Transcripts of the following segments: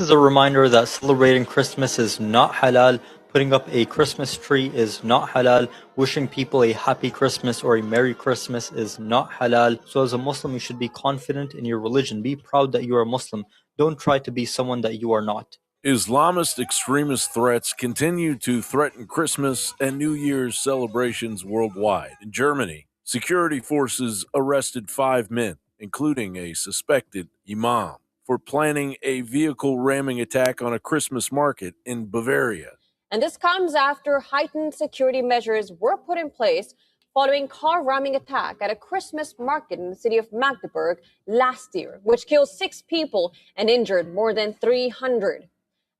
This is a reminder that celebrating Christmas is not halal, putting up a Christmas tree is not halal, wishing people a happy Christmas or a Merry Christmas is not halal. So as a Muslim, you should be confident in your religion. Be proud that you are a Muslim. Don't try to be someone that you are not. Islamist extremist threats continue to threaten Christmas and New Year's celebrations worldwide. In Germany, security forces arrested 5 men, including a suspected imam, for planning a vehicle ramming attack on a Christmas market in Bavaria. And this comes after heightened security measures were put in place following car ramming attack at a Christmas market in the city of Magdeburg last year, which killed 6 people and injured more than 300.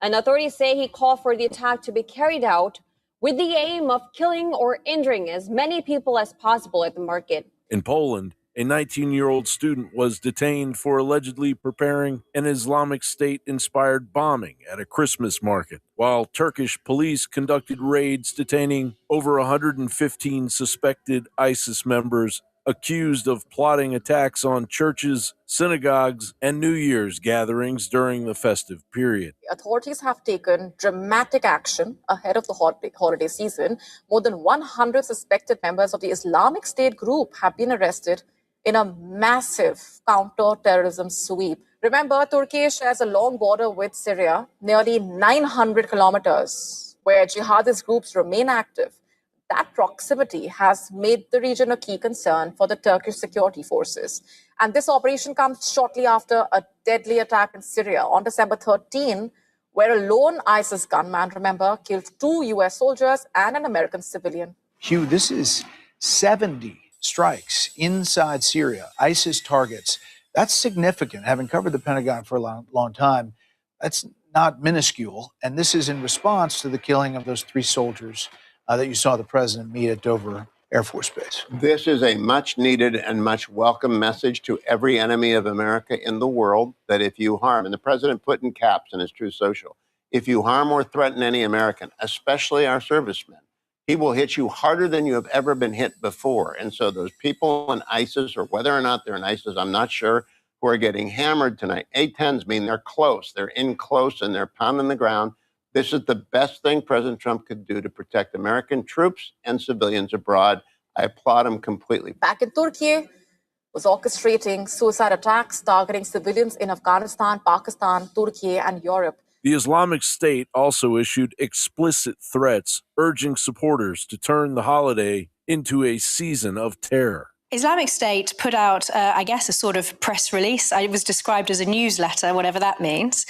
And authorities say he called for the attack to be carried out with the aim of killing or injuring as many people as possible at the market. In Poland, a 19-year-old student was detained for allegedly preparing an Islamic State-inspired bombing at a Christmas market, while Turkish police conducted raids detaining over 115 suspected ISIS members accused of plotting attacks on churches, synagogues, and New Year's gatherings during the festive period. Authorities have taken dramatic action ahead of the holiday season. More than 100 suspected members of the Islamic State group have been arrested in a massive counter-terrorism sweep. Remember, Turkey shares a long border with Syria, nearly 900 kilometers, where jihadist groups remain active. That proximity has made the region a key concern for the Turkish security forces. And this operation comes shortly after a deadly attack in Syria on December 13, where a lone ISIS gunman, remember, killed 2 U.S. soldiers and an American civilian. Hugh, this is 70 strikes inside Syria, ISIS targets. That's significant. Having covered the Pentagon for a long time, that's not minuscule. And this is in response to the killing of those 3 soldiers that you saw the president meet at Dover Air Force Base. This is a much needed and much welcome message to every enemy of America in the world that if you harm, and the president put in caps in his Truth Social, if you harm or threaten any American, especially our servicemen, he will hit you harder than you have ever been hit before. And so those people in ISIS, or whether or not they're in ISIS, I'm not sure, who are getting hammered tonight. A-10s mean they're close. They're in close and they're pounding the ground. This is the best thing President Trump could do to protect American troops and civilians abroad. I applaud him completely. Back in Turkey, was orchestrating suicide attacks targeting civilians in Afghanistan, Pakistan, Turkey, and Europe. The Islamic State also issued explicit threats urging supporters to turn the holiday into a season of terror. Islamic State put out, I guess, a sort of press release. It was described as a newsletter, whatever that means,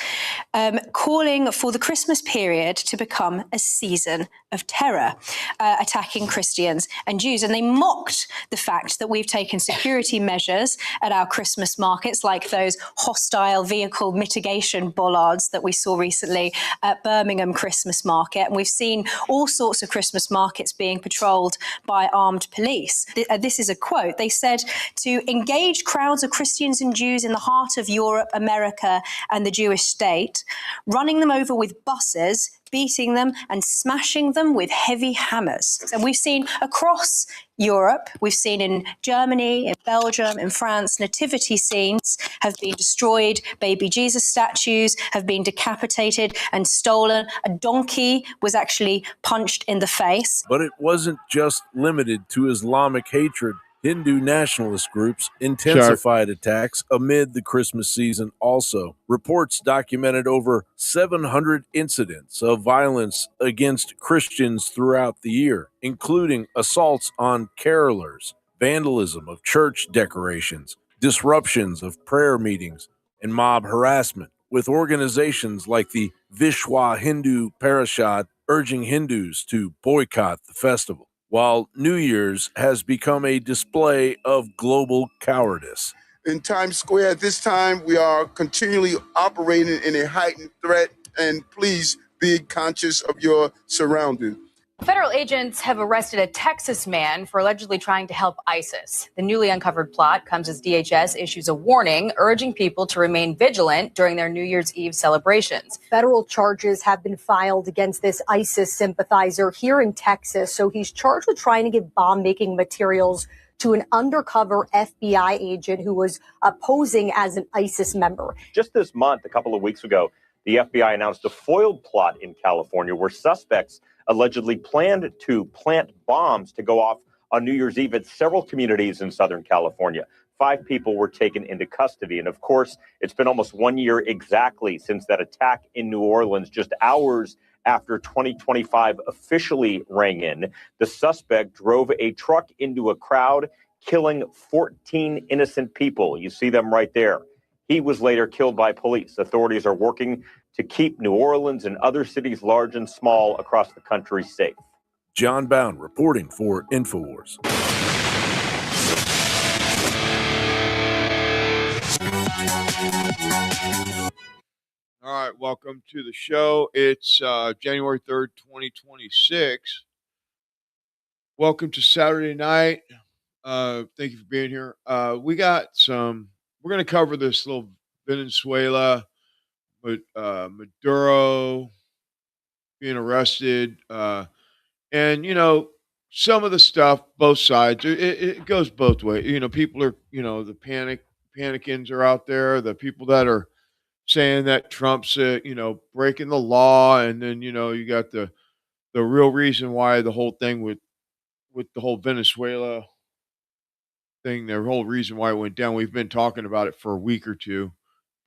calling for the Christmas period to become a season of terror, attacking Christians and Jews. And they mocked the fact that we've taken security measures at our Christmas markets, like those hostile vehicle mitigation bollards that we saw recently at Birmingham Christmas Market. And we've seen all sorts of Christmas markets being patrolled by armed police. This is a quote. They said to engage crowds of Christians and Jews in the heart of Europe, America, and the Jewish state, running them over with buses, beating them and smashing them with heavy hammers. And we've seen across Europe, we've seen in Germany, in Belgium, in France, nativity scenes have been destroyed, baby Jesus statues have been decapitated and stolen. A donkey was actually punched in the face. But it wasn't just limited to Islamic hatred. Hindu nationalist groups intensified attacks amid the Christmas season also. Reports documented over 700 incidents of violence against Christians throughout the year, including assaults on carolers, vandalism of church decorations, disruptions of prayer meetings, and mob harassment, with organizations like the Vishwa Hindu Parishad urging Hindus to boycott the festival, while New Year's has become a display of global cowardice. In Times Square at this time, we are continually operating in a heightened threat, and please be conscious of your surroundings. Federal agents have arrested a Texas man for allegedly trying to help ISIS. The newly uncovered plot comes as DHS issues a warning urging people to remain vigilant during their New Year's Eve celebrations. Federal charges have been filed against this ISIS sympathizer here in Texas. So he's charged with trying to give bomb-making materials to an undercover FBI agent who was posing as an ISIS member. Just this month, a couple of weeks ago, The FBI announced a foiled plot in California where suspects allegedly planned to plant bombs to go off on New Year's Eve at several communities in Southern California. 5 people were taken into custody. And of course, it's been almost 1 year exactly since that attack in New Orleans, just hours after 2025 officially rang in. The suspect drove a truck into a crowd, killing 14 innocent people. You see them right there. He was later killed by police. Authorities are working to keep New Orleans and other cities large and small across the country safe. John Bound reporting for InfoWars. All right, welcome to the show. It's January 3rd, 2026. Welcome to Saturday night. Thank you for being here. We're going to cover this little Venezuela, but Maduro being arrested. And, some of the stuff, both sides, it goes both ways. People are, the panicins are out there, the people that are saying that Trump's, breaking the law, and then you got the real reason why the whole thing with the whole Venezuela thing, the whole reason why it went down. We've been talking about it for a week or two,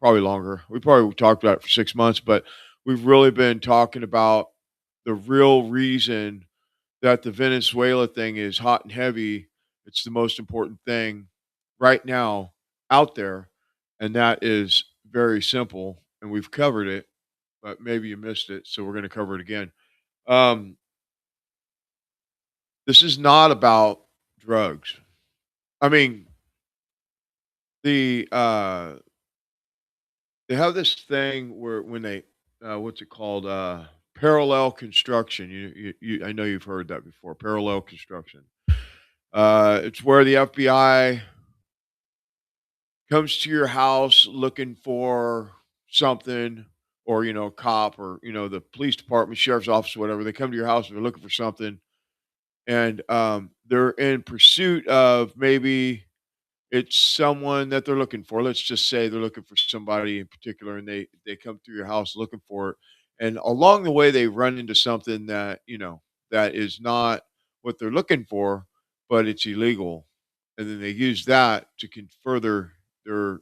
probably longer. We probably talked about it for 6 months, but we've really been talking about the real reason that the Venezuela thing is hot and heavy. It's the most important thing right now out there, and that is very simple. And we've covered it, but maybe you missed it, so we're going to cover it again. This is not about drugs. I mean, they have this thing where when they what's it called, parallel construction. I know you've heard that before. Parallel construction. It's where the FBI comes to your house looking for something, or a cop, or the police department, sheriff's office, whatever. They come to your house and they're looking for something, and they're in pursuit of, maybe it's someone that they're looking for. Let's just say they're looking for somebody in particular, and they come through your house looking for it. And along the way, they run into something that that is not what they're looking for, but it's illegal, and then they use that to further their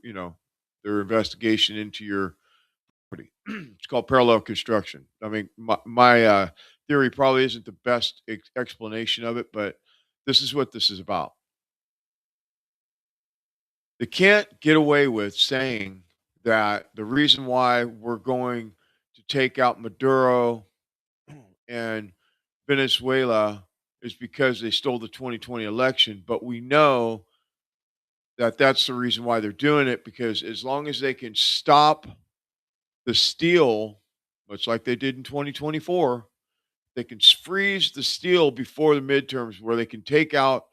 their investigation into your property. It's called parallel construction. I mean, my theory probably isn't the best explanation of it, but this is what this is about. They can't get away with saying that the reason why we're going to take out Maduro and Venezuela is because they stole the 2020 election. But we know that that's the reason why they're doing it, because as long as they can stop the steal, much like they did in 2024, they can freeze the steal before the midterms, where they can take out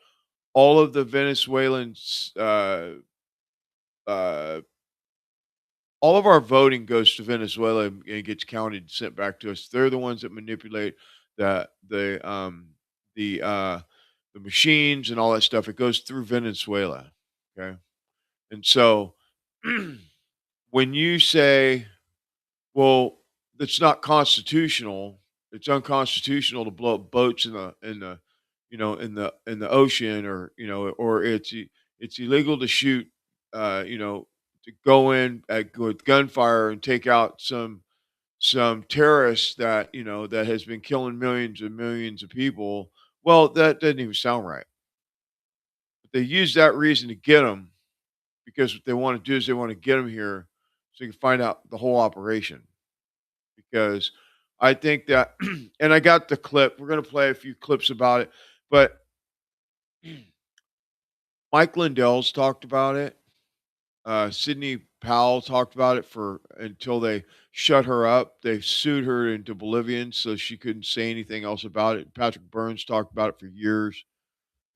all of the Venezuelans. All of our voting goes to Venezuela and gets counted and sent back to us. They're the ones that manipulate the machines and all that stuff. It goes through Venezuela. Okay. And so when you say, well, it's not constitutional, it's unconstitutional to blow up boats in the in the ocean, or or it's illegal to shoot, to go in with gunfire and take out some terrorists that that has been killing millions and millions of people. Well, that doesn't even sound right. But they use that reason to get them, because what they want to do is they want to get them here so you can find out the whole operation. Because I think that, and I got the clip. We're going to play a few clips about it, but Mike Lindell's talked about it. Sidney Powell talked about it for until they shut her up. They sued her into Bolivian, so she couldn't say anything else about it. Patrick Burns talked about it for years.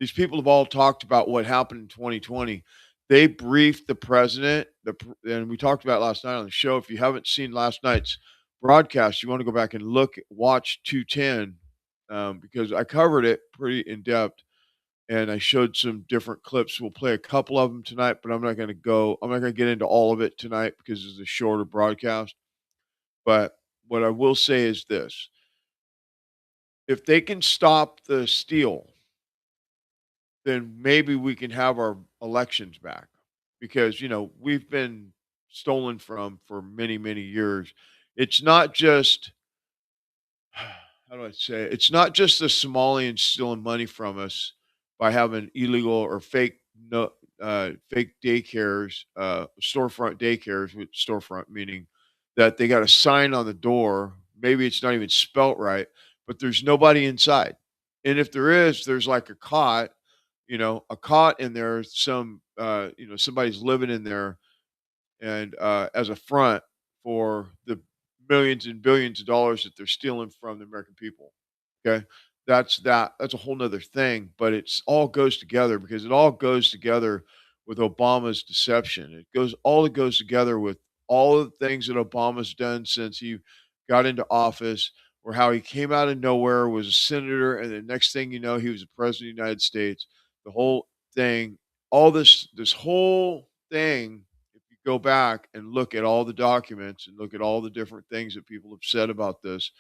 These people have all talked about what happened in 2020. They briefed the president, and we talked about it last night on the show. If you haven't seen last night's broadcast, you want to go back and watch 210, because I covered it pretty in depth. And I showed some different clips. We'll play a couple of them tonight, but I'm not going to get into all of it tonight because it's a shorter broadcast. But what I will say is this: if they can stop the steal, then maybe we can have our elections back, because we've been stolen from for many, many years. It's not just how do I say it? It's not just the Somalians stealing money from us by having illegal or fake no fake daycares, storefront daycares, with storefront meaning that they got a sign on the door. Maybe it's not even spelt right, but there's nobody inside. And if there is, there's like a cot in there. Somebody's living in there, and as a front for the millions and billions of dollars that they're stealing from the American people. Okay, that's a whole nother thing, but it's all goes together, because it all goes together with Obama's deception. It goes together with all of the things that Obama's done since he got into office, or how he came out of nowhere, was a senator, and the next thing you know, he was the president of the United States. The whole thing, all this whole thing, if you go back and look at all the documents and look at all the different things that people have said about this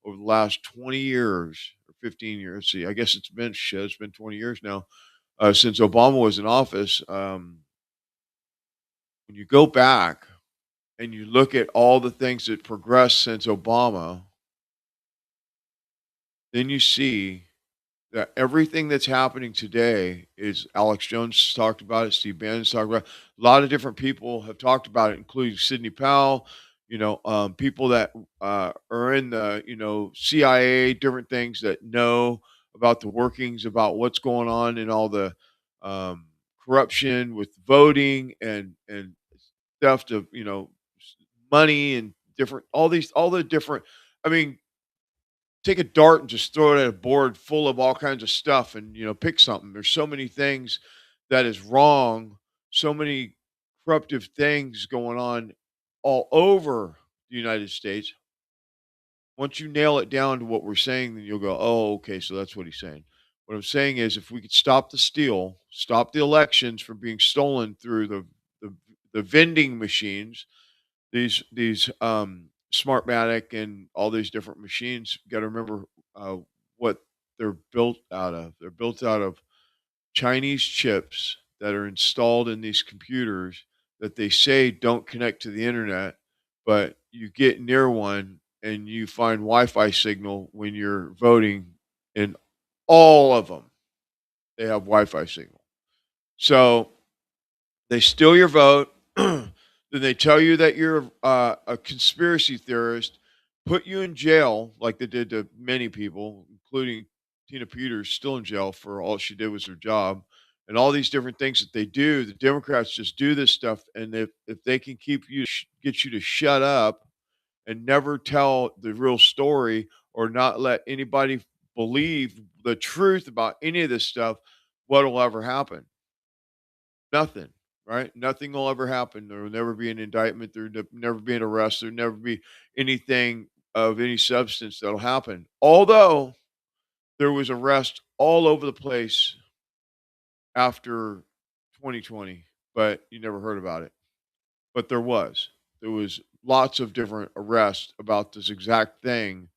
over the last 20 years or 15 years. See, I guess it's been 20 years now, since Obama was in office. When you go back and you look at all the things that progressed since Obama, then you see that everything that's happening today is Alex Jones talked about it, Steve Bannon's talked about it. A lot of different people have talked about it, including Sidney Powell, people that are in the, CIA, different things that know about the workings, about what's going on in all the corruption with voting and theft of, money and all the different, I mean, take a dart and just throw it at a board full of all kinds of stuff, and pick something. There's so many things that is wrong, so many corruptive things going on all over the United States. Once you nail it down to what we're saying, then you'll go, oh, okay, so that's what he's saying. What I'm saying is, if we could stop the steal, stop the elections from being stolen through the vending machines, these Smartmatic and all these different machines. You got to remember what they're built out of. They're built out of Chinese chips that are installed in these computers that they say don't connect to the internet, but you get near one and you find Wi-Fi signal when you're voting, and all of them they have Wi-Fi signal. So they steal your vote. Then they tell you that you're a conspiracy theorist, put you in jail like they did to many people, including Tina Peters, still in jail for all she did was her job, and all these different things that they do. The Democrats just do this stuff, and if they can get you to shut up and never tell the real story, or not let anybody believe the truth about any of this stuff, what will ever happen? Nothing, right? Nothing will ever happen. There will never be an indictment. There'll never be an arrest. There'll never be anything of any substance that'll happen. Although there was arrest all over the place after 2020, but you never heard about it. But there was lots of different arrests about this exact thing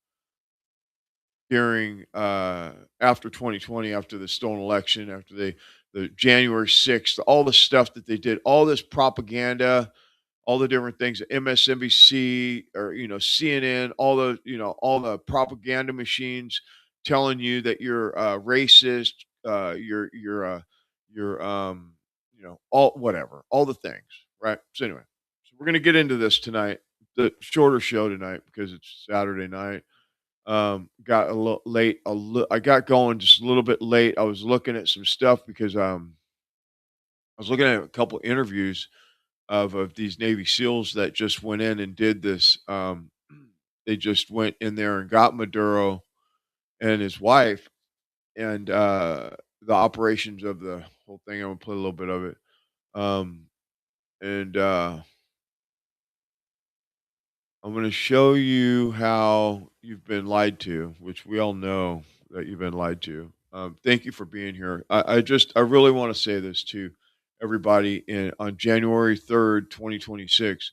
during after 2020, after the stolen election, after the January 6th, all the stuff that they did, all this propaganda, all the different things, MSNBC or CNN, all the propaganda machines telling you that you're racist, you're all whatever, all the things, right? So anyway, so we're gonna get into this tonight, the shorter show tonight because it's Saturday night. Got a little late. I got going just a little bit late. I was looking at some stuff because I was looking at a couple interviews of these Navy SEALs that just went in and did this. They just went in there and got Maduro and his wife, and the operations of the whole thing. I'm gonna play a little bit of it. Um, and I'm going to show you how you've been lied to, which we all know that you've been lied to. Thank you for being here. I really want to say this to everybody on January 3rd, 2026.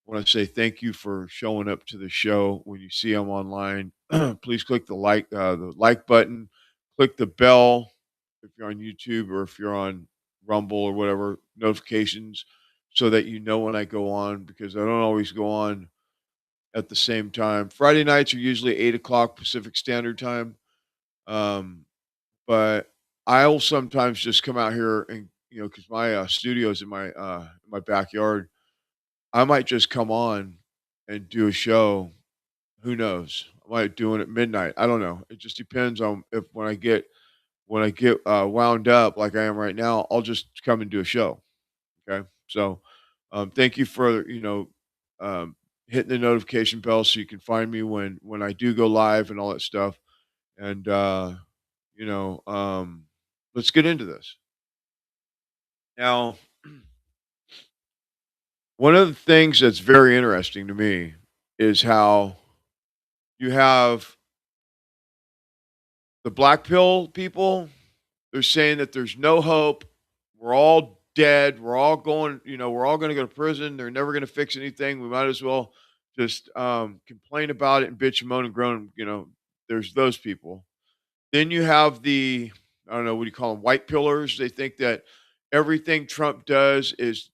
want to say thank you for showing up to the show. When you see I'm online, please click the like button, click the bell if you're on YouTube or if you're on Rumble or whatever notifications, so that you know when I go on, because I don't always go on at the same time. Friday nights are usually 8 o'clock Pacific Standard Time, but I'll sometimes just come out here and because my studio's in my backyard. I might just come on and do a show. Who knows? I might do it at midnight. I don't know. It just depends on if when I get wound up like I am right now, I'll just come and do a show. Okay. So thank you for um, hitting the notification bell so you can find me when I do go live and all that stuff. And you know, let's get into this. Now, one of the things that's very interesting to me is how you have the black pill people. They're saying that there's no hope. We're all dead. We're all we're all going to go to prison. They're never going to fix anything. We might as well just complain about it and bitch and moan and groan. There's those people. Then you have I don't know, what do you call them? White pillars. They think that everything Trump does is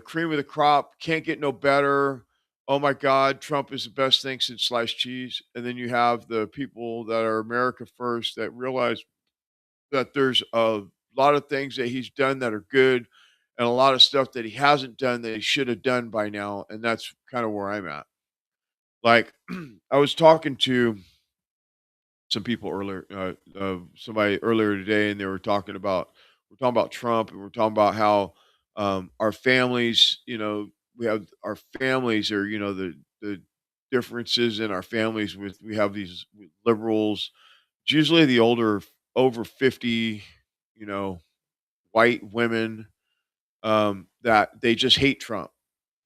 cream of the crop, can't get no better. Oh my God, Trump is the best thing since sliced cheese. And then you have the people that are America first that realize that there's a lot of things that he's done that are good and a lot of stuff that he hasn't done that he should have done by now. And that's kind of where I'm at. Like, I was talking to some people earlier, somebody earlier today, and we're talking about Trump, and we're talking about how our families, we have our families are, the differences in our families we have these liberals. It's usually the older, over 50, you know, white women that they just hate Trump.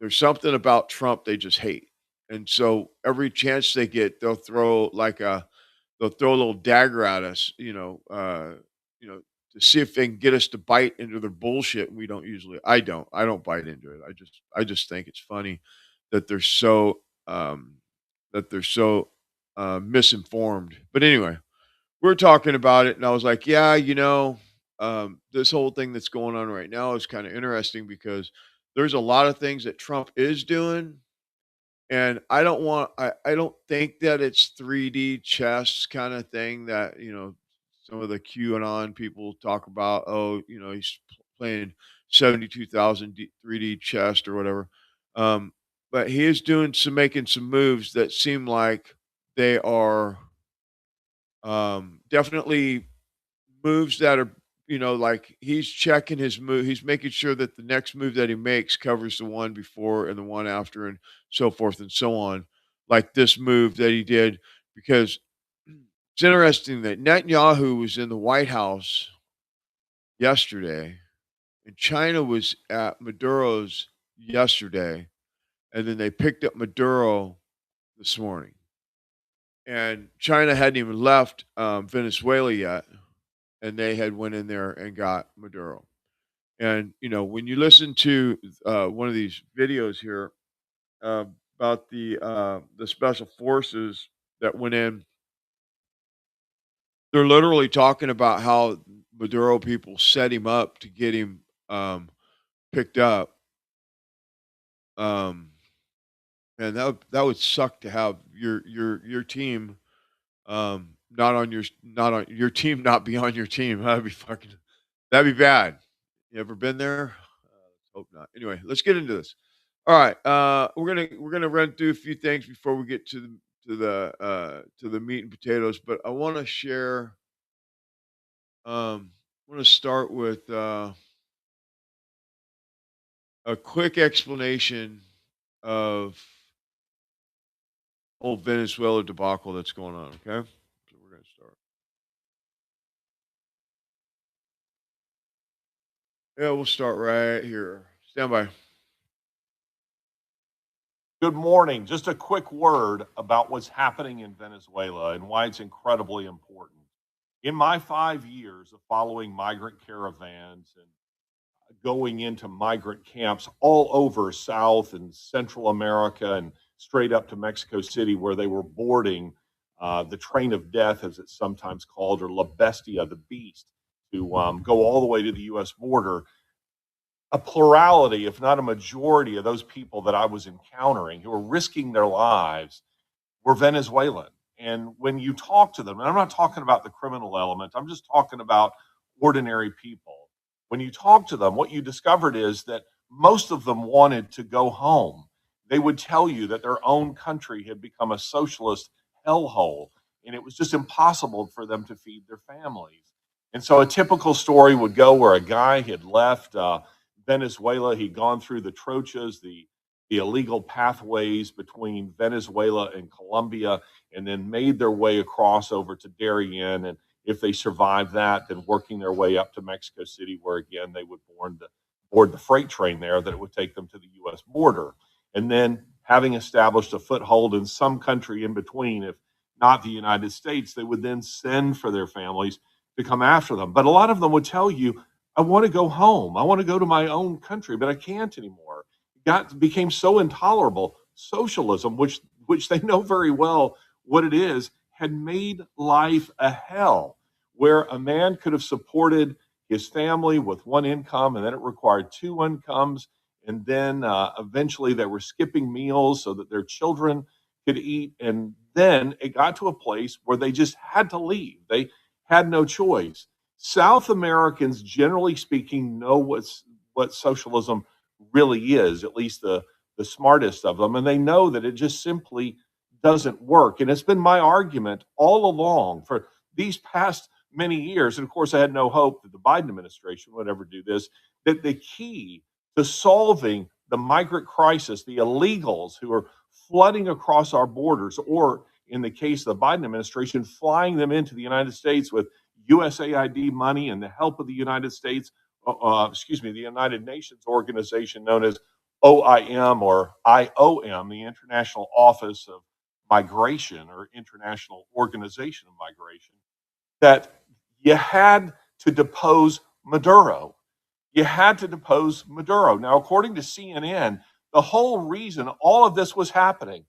There's something about Trump they just hate, and so every chance they get, they'll throw a little dagger at us, you know, to see if they can get us to bite into their bullshit. And we don't usually. I don't bite into it. I just think it's funny that they're so um, misinformed. But anyway, we're talking about it, and I was like, yeah, this whole thing that's going on right now is kind of interesting because there's a lot of things that Trump is doing, and I don't think that it's 3D chess kind of thing that, some of the QAnon people talk about. Oh, he's playing 72,000 3D chess or whatever. Um, but he is making some moves that seem like they are definitely moves that are, like he's checking his move. He's making sure that the next move that he makes covers the one before and the one after, and so forth and so on. Like this move that he did, because it's interesting that Netanyahu was in the White House yesterday, and China was at Maduro's yesterday, and then they picked up Maduro this morning. And China hadn't even left Venezuela yet, and they had went in there and got Maduro. And when you listen to one of these videos here uh, about the special forces that went in, they're literally talking about how Maduro people set him up to get him picked up. Um, and that would suck to have your team not on your team not be on your team. That'd be bad. You ever been there? Hope not. Anyway, let's get into this. All right, we're gonna run through a few things before we get to the meat and potatoes. But I want to share. I want to start with a quick explanation of whole Venezuela debacle that's going on. Okay, so we're gonna start. Yeah, we'll start right here. Stand by. Good morning. Just a quick word about what's happening in Venezuela and why it's incredibly important. In my 5 years of following migrant caravans and going into migrant camps all over South and Central America and straight up to Mexico City, where they were boarding the train of death, as it's sometimes called, or La Bestia, the beast, to go all the way to the U.S. border. A plurality, if not a majority, of those people that I was encountering who were risking their lives were Venezuelan. And when you talk to them, and I'm not talking about the criminal element, I'm just talking about ordinary people. When you talk to them, what you discovered is that most of them wanted to go home. They would tell you that their own country had become a socialist hellhole, and it was just impossible for them to feed their families. And so a typical story would go where a guy had left Venezuela, he'd gone through the trochas, the illegal pathways between Venezuela and Colombia, and then made their way across over to Darien. And if they survived that, then working their way up to Mexico City, where again they would board the freight train there that it would take them to the U.S. border. And then having established a foothold in some country in between, if not the United States, they would then send for their families to come after them. But a lot of them would tell you, I want to go home. I want to go to my own country, but I can't anymore. Became so intolerable. Socialism, which they know very well what it is, had made life a hell, where a man could have supported his family with one income, and then it required two incomes, and then eventually they were skipping meals so that their children could eat, and then it got to a place where they just had to leave. They had no choice. South Americans, generally speaking, know what socialism really is, at least the smartest of them, and they know that it just simply doesn't work. And it's been my argument all along for these past many years, and of course I had no hope that the Biden administration would ever do this, that the key to solving the migrant crisis, the illegals who are flooding across our borders, or in the case of the Biden administration, flying them into the United States with USAID money and the help of the United States, the United Nations organization known as OIM or IOM, the International Office of Migration or International Organization of Migration, that you had to depose Maduro. You had to depose Maduro. Now, according to CNN, the whole reason all of this was happening,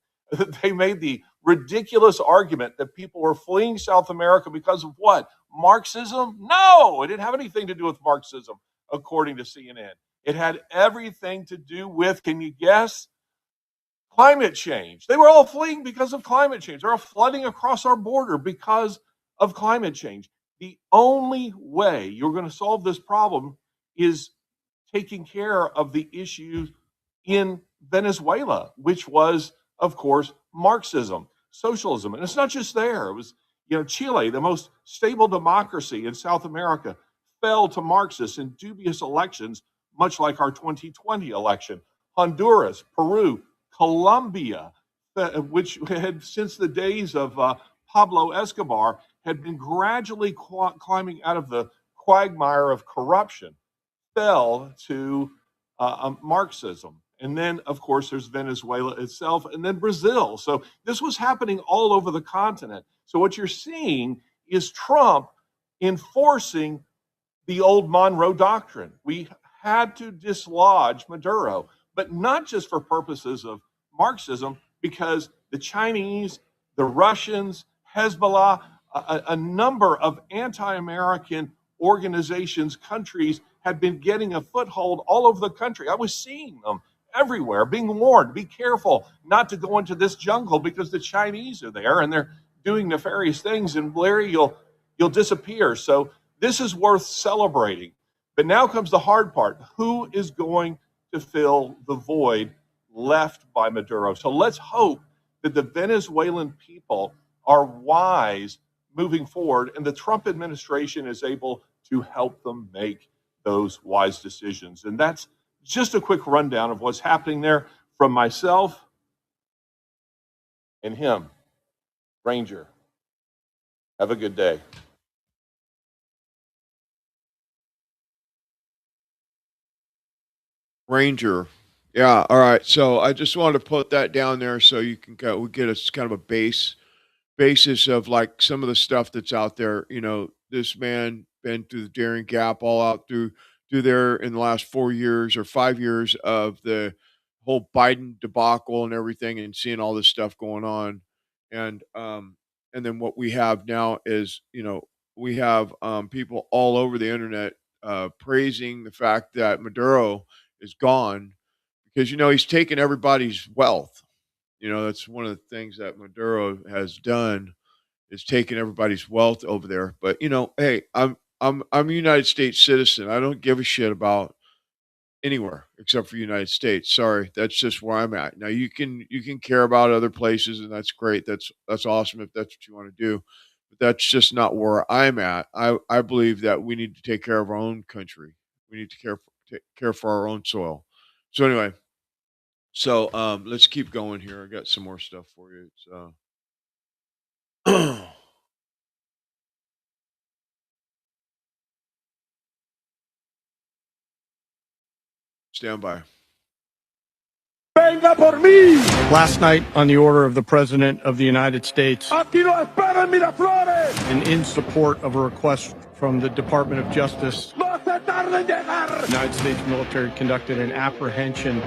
they made the ridiculous argument that people were fleeing South America because of what? Marxism? No, it didn't have anything to do with Marxism, according to CNN. It had everything to do with, can you guess? Climate change. They were all fleeing because of climate change. They're all flooding across our border because of climate change. The only way you're going to solve this problem is taking care of the issues in Venezuela, which was, of course, Marxism, socialism. And it's not just there. It was, Chile, the most stable democracy in South America, fell to Marxists in dubious elections, much like our 2020 election. Honduras, Peru, Colombia, which had, since the days of Pablo Escobar, had been gradually climbing out of the quagmire of corruption, fell to Marxism. And then, of course, there's Venezuela itself, and then Brazil. So this was happening all over the continent. So what you're seeing is Trump enforcing the old Monroe Doctrine. We had to dislodge Maduro, but not just for purposes of Marxism, because the Chinese, the Russians, Hezbollah, a number of anti-American organizations, countries had been getting a foothold all over the country. I was seeing them everywhere, being warned, be careful not to go into this jungle because the Chinese are there and they're doing nefarious things, and Larry, you'll disappear. So this is worth celebrating. But now comes the hard part. Who is going to fill the void left by Maduro? So let's hope that the Venezuelan people are wise moving forward, and the Trump administration is able to help them make those wise decisions. And that's just a quick rundown of what's happening there from myself and him, Ranger. Have a good day. Ranger. Yeah. All right. So I just wanted to put that down there so you can we get a kind of a basis of like some of the stuff that's out there. This man been through the Darien Gap, all out through through there in the last 4 years or 5 years of the whole Biden debacle and everything, and seeing all this stuff going on. And then what we have now is, we have people all over the internet praising the fact that Maduro is gone because, he's taken everybody's wealth. That's one of the things that Maduro has done, is taking everybody's wealth over there. But hey, I'm a United States citizen. I don't give a shit about anywhere except for United States. Sorry, that's just where I'm at. Now you can care about other places, and that's great. That's awesome if that's what you want to do. But that's just not where I'm at. I believe that we need to take care of our own country. We need to take care for our own soil. So anyway, let's keep going here. I got some more stuff for you. It's stand by. Last night, on the order of the President of the United States, and in support of a request from the Department of Justice, the United States military conducted an apprehension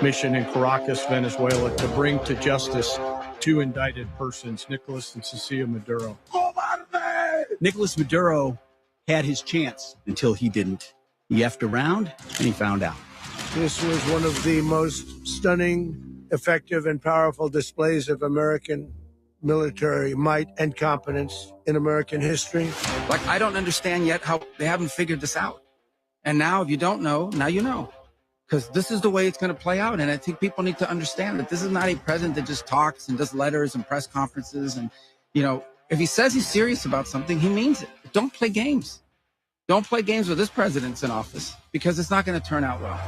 mission in Caracas, Venezuela, to bring to justice two indicted persons, Nicolas and Cecilia Maduro. Nicolas Maduro had his chance until he didn't. He effed around and he found out. This was one of the most stunning, effective, and powerful displays of American military might and competence in American history. Like, I don't understand yet how they haven't figured this out. And now, if you don't know, now you know. Because this is the way it's going to play out. And I think people need to understand that this is not a president that just talks and does letters and press conferences. And, if he says he's serious about something, he means it. Don't play games. Don't play games with this president's in office, because it's not going to turn out well.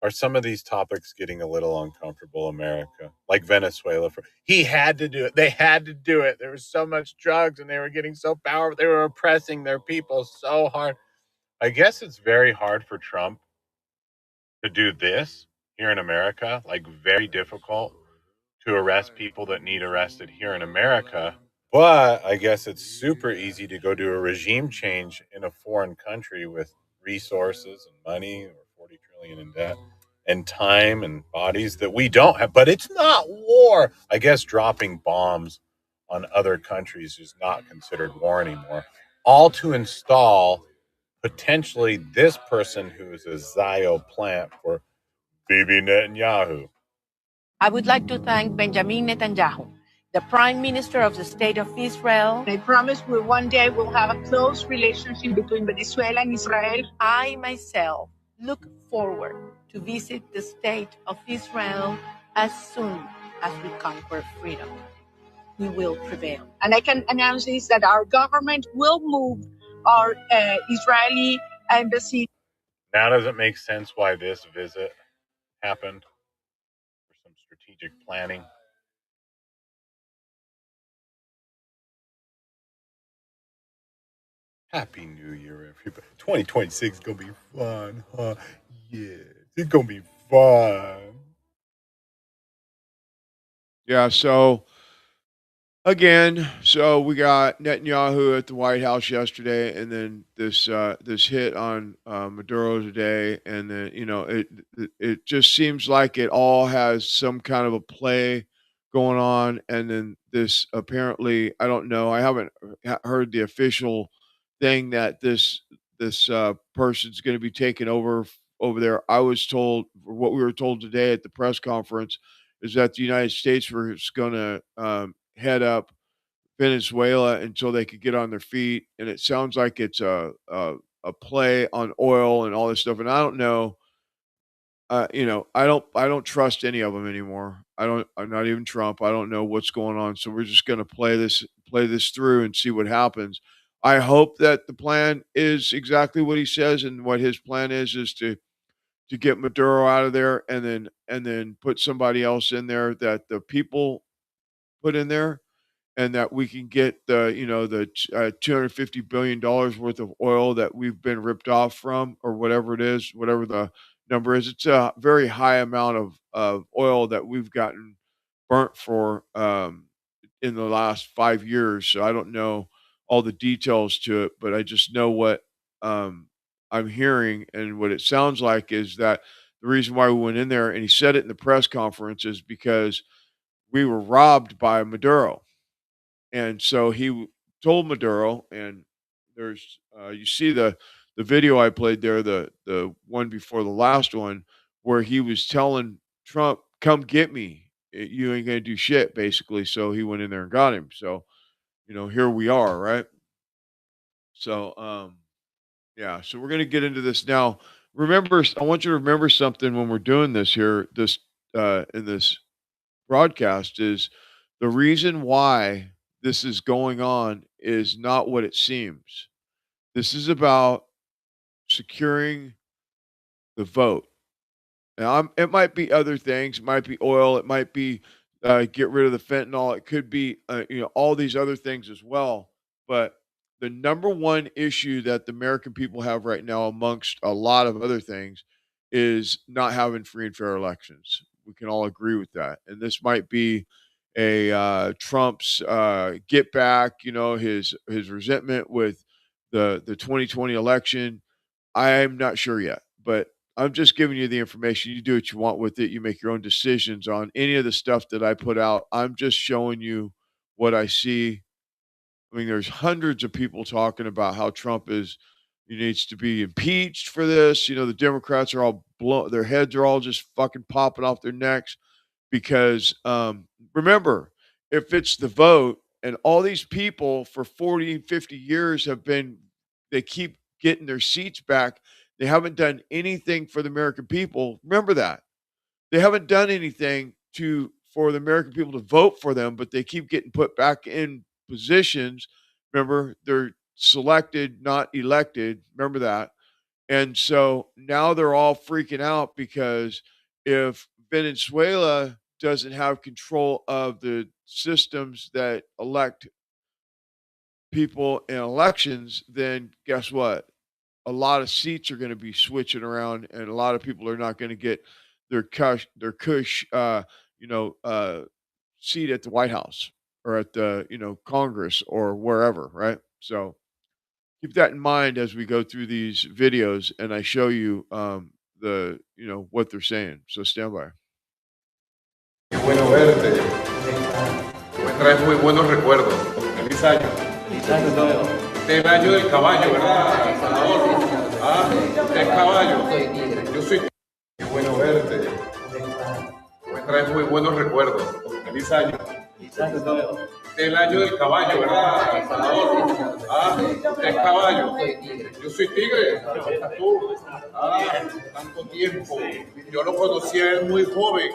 Are some of these topics getting a little uncomfortable, America? Like Venezuela. He had to do it. They had to do it. There was so much drugs and they were getting so powerful. They were oppressing their people so hard. I guess it's very hard for Trump to do this here in America. Like, very difficult to arrest people that need arrested here in America. But I guess it's super easy to go do a regime change in a foreign country with resources and money, or 40 trillion in debt, and time and bodies that we don't have. But it's not war. I guess dropping bombs on other countries is not considered war anymore. All to install potentially this person who is a Zio plant for Bibi Netanyahu. I would like to thank Benjamin Netanyahu, the Prime Minister of the State of Israel. I promise we one day will have a close relationship between Venezuela and Israel. I myself look forward to visit the State of Israel as soon as we conquer freedom. We will prevail. And I can announce this, that our government will move our Israeli embassy. Now does it make sense why this visit happened? For some strategic planning. Happy New Year, everybody. 2026 is going to be fun, huh? Yeah, it's going to be fun. Yeah, so we got Netanyahu at the White House yesterday, and then this hit on Maduro today, and then it just seems like it all has some kind of a play going on, and then this apparently, I don't know, I haven't heard the official thing that this person's going to be taken over there. I was told, what we were told today at the press conference, is that the United States was going to head up Venezuela until they could get on their feet, and it sounds like it's a play on oil and all this stuff. And I don't know, I don't trust any of them anymore. I'm not even Trump. I don't know what's going on. So we're just going to play this through and see what happens. I hope that the plan is exactly what he says, and what his plan is to get Maduro out of there, and then put somebody else in there that the people put in there, and that we can get the $250 billion worth of oil that we've been ripped off from, or whatever it is, whatever the number is. It's a very high amount of oil that we've gotten burnt for in the last 5 years. So I don't know all the details to it, but I just know what I'm hearing, and what it sounds like is that the reason why we went in there, and he said it in the press conference, is because we were robbed by Maduro. And so he told Maduro, and there's you see the video I played there, the one before the last one, where he was telling Trump, "Come get me. You ain't gonna do shit," basically. So he went in there and got him. So here we are, right? So yeah. So we're gonna get into this now. Remember, I want you to remember something when we're doing this here. This in this broadcast is the reason why this is going on is not what it seems. This is about securing the vote. Now, it might be other things. It might be oil. It might be get rid of the fentanyl. It could be all these other things as well. But the number one issue that the American people have right now, amongst a lot of other things, is not having free and fair elections. We can all agree with that. And this might be a Trump's get back. His resentment with the 2020 election. I'm not sure yet, but I'm just giving you the information. You do what you want with it. You make your own decisions on any of the stuff that I put out. I'm just showing you what I see. I mean, there's hundreds of people talking about how Trump he needs to be impeached for this. The Democrats are all their heads are all just fucking popping off their necks because remember, if it's the vote, and all these people for 40, 50 years they keep getting their seats back. They haven't done anything for the American people. Remember that. They haven't done anything for the American people to vote for them, but they keep getting put back in positions. Remember, they're selected, not elected. Remember that. And so now they're all freaking out because if Venezuela doesn't have control of the systems that elect people in elections, then guess what? A lot of seats are going to be switching around, and a lot of people are not going to get their cush, seat at the White House or at the Congress or wherever, right? So keep that in mind as we go through these videos, and I show you what they're saying. So stand by. Bueno verte. Me traes muy buenos recuerdos. Feliz año. Feliz año. Este es el año del caballo, ¿verdad, Salvador? Ah, usted es caballo. Yo soy tigre. Qué bueno verte. Me traes muy buenos recuerdos. Feliz año. Feliz año. Este es el año del caballo, ¿verdad, Salvador? Ah, usted es caballo. Yo soy tigre. Tú. Ah, tanto tiempo. Yo lo conocí a él muy joven.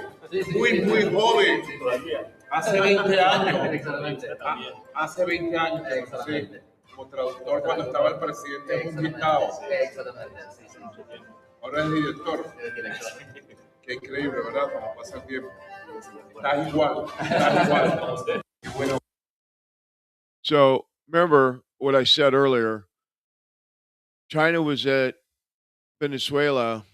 Muy joven. Hace 20 años. Hace 20 años. Sí. Como traductor cuando estaba el presidente invitado. Ahora es director. Qué increíble, ¿verdad? Cuando pasa el tiempo. Estás igual. Bueno. So remember what I said earlier. China was at Venezuela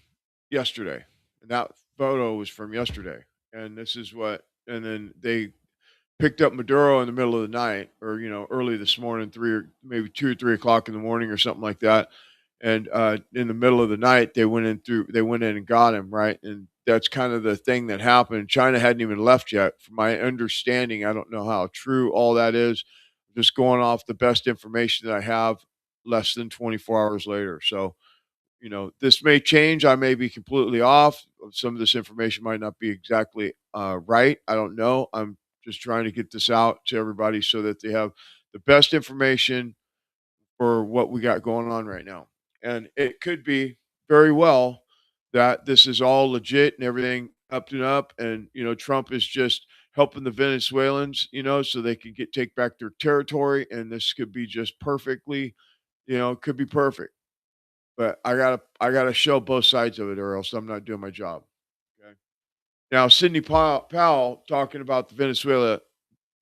yesterday, and that photo was from yesterday. And and then they picked up Maduro in the middle of the night, or early this morning, 2 or 3 o'clock in the morning, or something like that. And in the middle of the night, they went in and got him, right? And that's kind of the thing that happened. China hadn't even left yet, from my understanding. I don't know how true all that is. Just going off the best information that I have, less than 24 hours later. So this may change. I may be completely off. Some of this information might not be exactly right. I don't know. I'm just trying to get this out to everybody so that they have the best information for what we got going on right now. And it could be very well that this is all legit and everything up and up. And, Trump is just helping the Venezuelans, so they can take back their territory. And this could be just perfectly, it could be perfect. But I gotta show both sides of it, or else I'm not doing my job. Okay. Now, Sidney Powell talking about the Venezuela,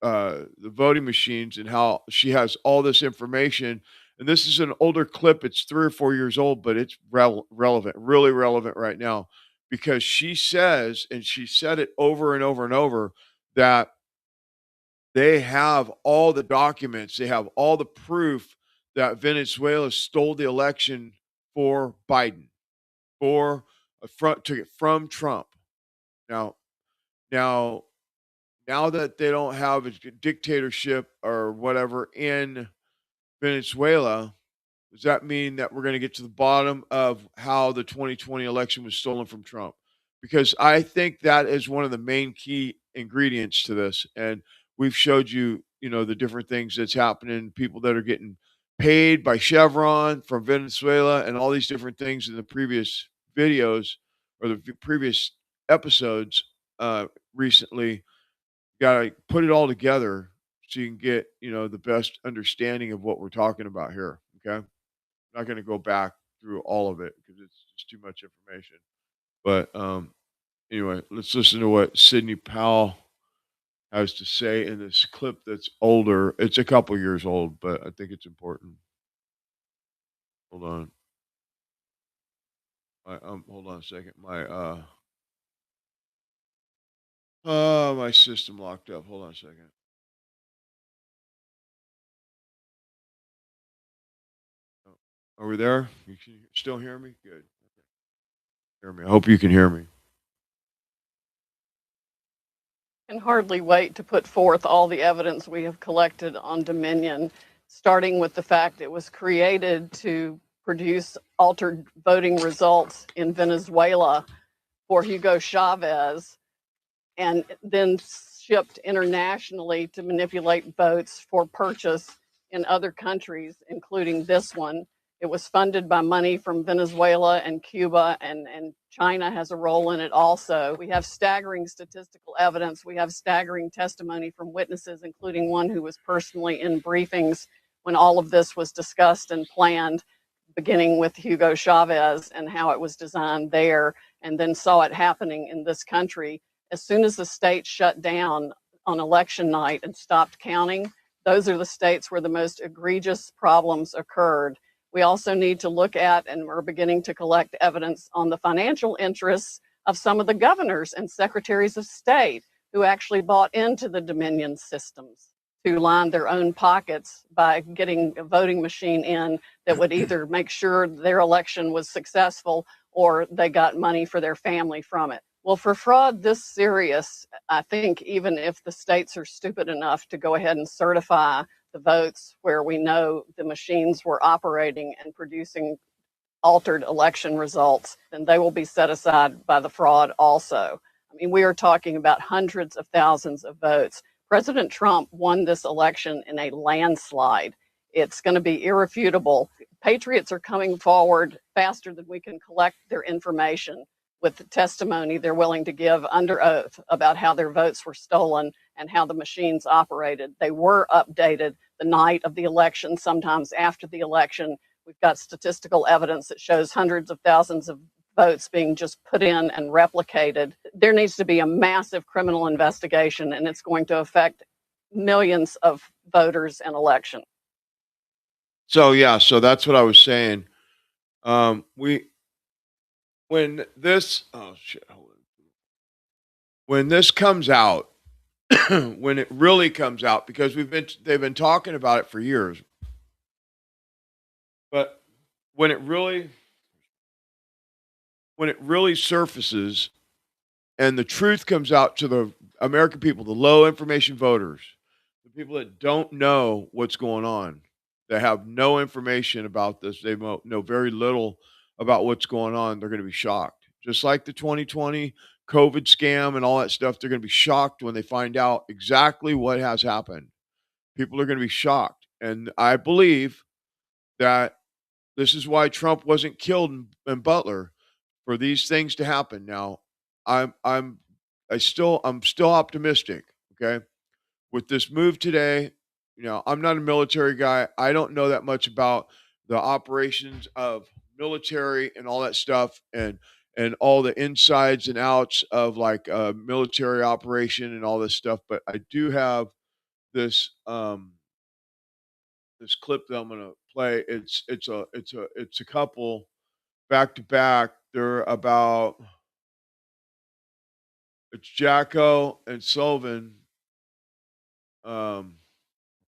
the voting machines, and how she has all this information. And this is an older clip. It's 3 or 4 years old, but it's relevant, really relevant right now, because she says, and she said it over and over and over, that They have all the documents. They have all the proof that Venezuela stole the election for Biden, from Trump. Now, now, now that they don't have a dictatorship or whatever in Venezuela, does that mean that we're going to get to the bottom of how the 2020 election was stolen from Trump? Because I think that is one of the main key ingredients to this. And we've showed you, the different things that's happening, people that are getting paid by Chevron from Venezuela and all these different things in the previous videos or the previous episodes recently. Got to put it all together so you can get, the best understanding of what we're talking about here. Okay. Not going to go back through all of it because it's just too much information. But anyway, let's listen to what Sidney Powell has to say in this clip that's older. It's a couple years old, but I think it's important. Hold on. Hold on a second. My system locked up. Hold on a second. Are we there? You can still hear me? Good. Okay. Hear me. I hope you can hear me. Can hardly wait to put forth all the evidence we have collected on Dominion, starting with the fact it was created to produce altered voting results in Venezuela for Hugo Chavez, and then shipped internationally to manipulate votes for purchase in other countries, including this one. It was funded by money from Venezuela and Cuba, and China has a role in it also. We have staggering statistical evidence. We have staggering testimony from witnesses, including one who was personally in briefings when all of this was discussed and planned, beginning with Hugo Chavez and how it was designed there, and then saw it happening in this country. As soon as the state shut down on election night and stopped counting, those are the states where the most egregious problems occurred. We also need to look at, and we're beginning to collect evidence on the financial interests of some of the governors and secretaries of state who actually bought into the Dominion systems to line their own pockets by getting a voting machine in that would either make sure their election was successful or they got money for their family from it. Well, for fraud this serious, I think even if the states are stupid enough to go ahead and certify the votes where we know the machines were operating and producing altered election results, then they will be set aside by the fraud also. I mean, we are talking about hundreds of thousands of votes. President Trump won this election in a landslide. It's going to be irrefutable. Patriots are coming forward faster than we can collect their information with the testimony they're willing to give under oath about how their votes were stolen and how the machines operated. They were updated the night of the election, sometimes after the election. We've got statistical evidence that shows hundreds of thousands of votes being just put in and replicated. There needs to be a massive criminal investigation, and it's going to affect millions of voters and election. So that's what I was saying. When this comes out, when it really comes out, because they've been talking about it for years, but when it really surfaces and the truth comes out to the American people, the low information voters, the people that don't know what's going on, that have no information about this, they know very little about what's going on, they're going to be shocked. Just like the 2020 COVID scam and all that stuff, they're going to be shocked when they find out exactly what has happened. People are going to be shocked. And I believe that this is why Trump wasn't killed in Butler, for these things to happen. Now, I'm still optimistic, okay? With this move today, I'm not a military guy. I don't know that much about the operations of military and all that stuff, and all the insides and outs of like a military operation and all this stuff, but I do have this this clip that I'm going to play. It's a couple back to back. They're about, it's Jacko and Sullivan.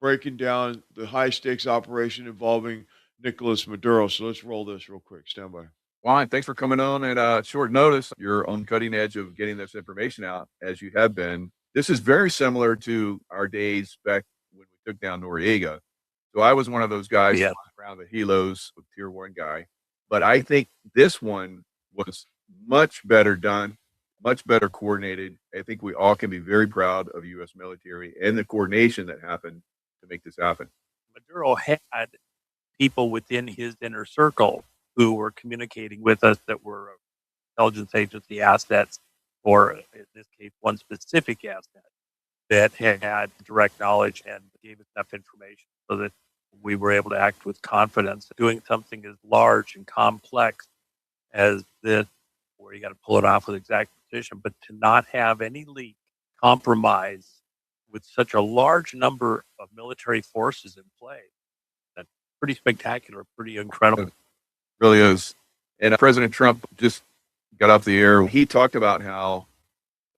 breaking down the high stakes operation involving Nicolas Maduro. So let's roll this real quick. Stand by. Juan, thanks for coming on at short notice. You're on cutting edge of getting this information out as you have been. This is very similar to our days back when we took down Noriega. So I was one of those guys around the helos with tier 1 guy. But I think this one was much better done, much better coordinated. I think we all can be very proud of U.S. military and the coordination that happened to make this happen. Maduro had people within his inner circle who were communicating with us that were intelligence agency assets, or in this case, one specific asset that had direct knowledge and gave us enough information so that we were able to act with confidence. Doing something as large and complex as this, where you got to pull it off with exact precision, but to not have any leak, compromise with such a large number of military forces in play, that's pretty spectacular, pretty incredible. Really is. And President Trump just got off the air. He talked about how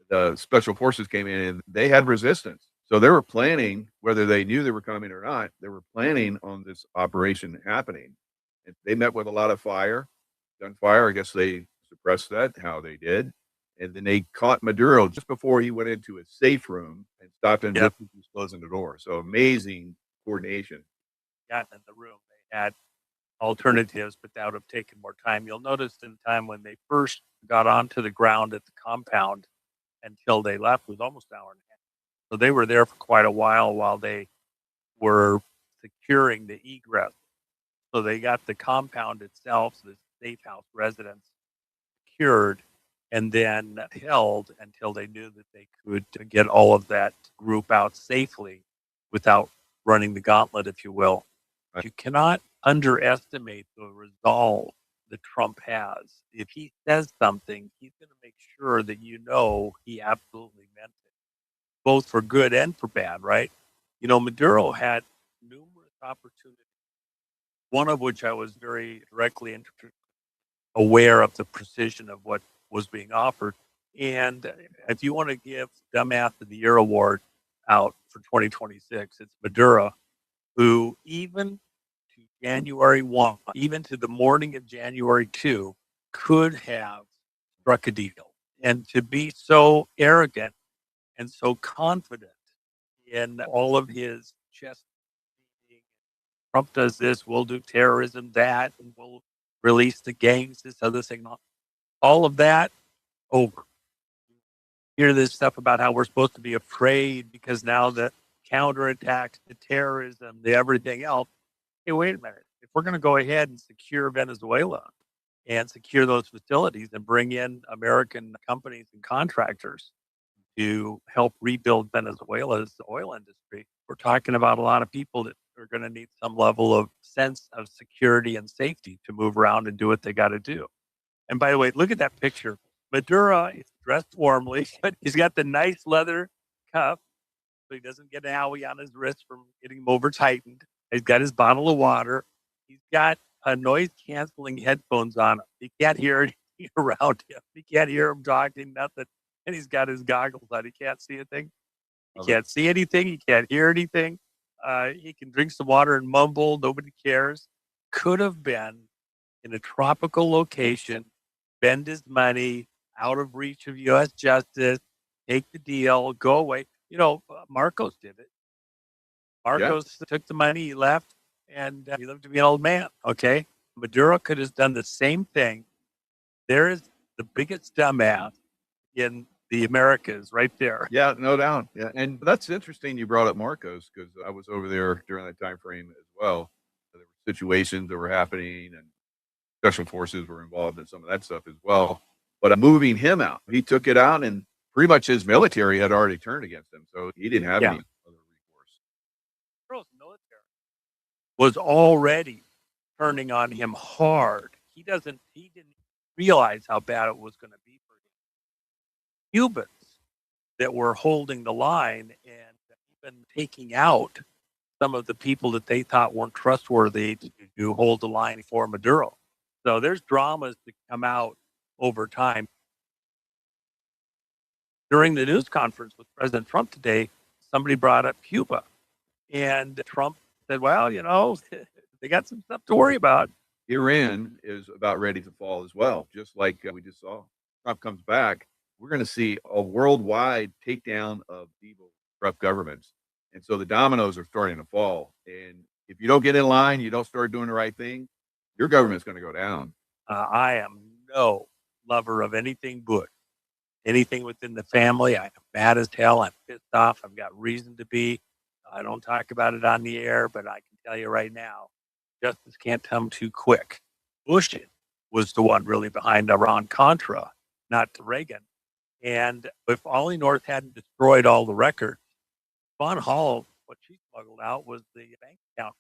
the special forces came in and they had resistance. So they were planning, whether they knew they were coming or not, they were planning on this operation happening. And they met with a lot of gunfire. I guess they suppressed that, how they did. And then they caught Maduro just before he went into a safe room and stopped him just as he was closing the door. So amazing coordination. Got in the room. They had alternatives, but that would have taken more time. You'll notice in the time when they first got onto the ground at the compound until they left was almost an hour and a half. So they were there for quite a while they were securing the egress. So they got the compound itself, the safe house residence, secured and then held until they knew that they could get all of that group out safely without running the gauntlet, if you will. You cannot underestimate the resolve that Trump has. If he says something, he's going to make sure that you know he absolutely meant it, both for good and for bad, right? You know, Maduro had numerous opportunities, one of which I was very directly aware of the precision of what was being offered. And if you want to give Dumbass of the Year award out for 2026, it's Maduro, who even to January 1, even to the morning of January 2, could have struck a deal. And to be so arrogant and so confident in all of his chest, Trump does this, we'll do terrorism, that, and we'll release the gangs, this other thing, all of that over. Hear this stuff about how we're supposed to be afraid because now the counterattacks, the terrorism, the everything else. Hey, wait a minute. If we're going to go ahead and secure Venezuela and secure those facilities and bring in American companies and contractors to help rebuild Venezuela's oil industry, we're talking about a lot of people that are going to need some level of sense of security and safety to move around and do what they got to do. And by the way, look at that picture. Maduro is dressed warmly, but he's got the nice leather cuff so he doesn't get an owie on his wrist from getting him over tightened. He's got his bottle of water. He's got a noise canceling headphones on him. He can't hear anything around him. He can't hear him talking, nothing. And he's got his goggles on. He can't see a thing. He can't see anything. He can't hear anything. He can drink some water and mumble. Nobody cares. Could have been in a tropical location, spend his money, out of reach of U.S. justice, take the deal, go away. You know, Marcos did it. Marcos took the money, he left, and he lived to be an old man. Okay. Maduro could have done the same thing. There is the biggest dumbass in the Americas right there. Yeah, no doubt. Yeah. And that's interesting you brought up Marcos because I was over there during that time frame as well. There were situations that were happening and special forces were involved in some of that stuff as well. But moving him out, he took it out and pretty much his military had already turned against him. So he didn't have any other recourse. Maduro's military was already turning on him hard. He didn't realize how bad it was going to be for him. Cubans that were holding the line and even taking out some of the people that they thought weren't trustworthy to hold the line for Maduro. So there's dramas that come out over time. During the news conference with President Trump today, somebody brought up Cuba, and Trump said, well, they got some stuff to worry about. Iran is about ready to fall as well, just like we just saw. Trump comes back, we're going to see a worldwide takedown of evil, corrupt governments. And so the dominoes are starting to fall. And if you don't get in line, you don't start doing the right thing, your government's going to go down. I am no lover of anything Bush. Anything within the family, I'm mad as hell. I'm pissed off. I've got reason to be. I don't talk about it on the air, but I can tell you right now, justice can't come too quick. Bush was the one really behind Iran-Contra, not Reagan. And if Ollie North hadn't destroyed all the records, Von Hall, what she smuggled out was the bank account